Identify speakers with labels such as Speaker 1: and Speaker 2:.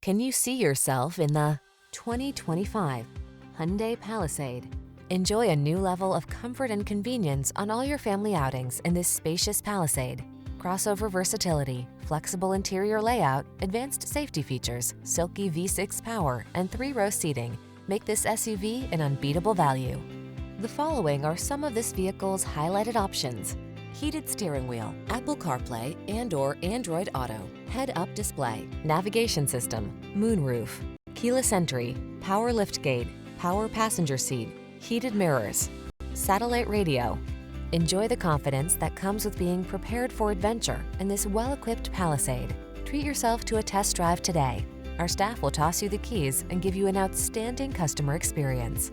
Speaker 1: Can you see yourself in the 2025 Hyundai Palisade? Enjoy a new level of comfort and convenience on all your family outings in this spacious Palisade. Crossover versatility, flexible interior layout, advanced safety features, silky V6 power, and 3-row seating make this SUV an unbeatable value. The following are some of this vehicle's highlighted options: heated steering wheel, Apple CarPlay and/or Android Auto, head-up display, navigation system, moonroof, keyless entry, power liftgate, power passenger seat, heated mirrors, satellite radio. Enjoy the confidence that comes with being prepared for adventure in this well-equipped Palisade. Treat yourself to a test drive today. Our staff will toss you the keys and give you an outstanding customer experience.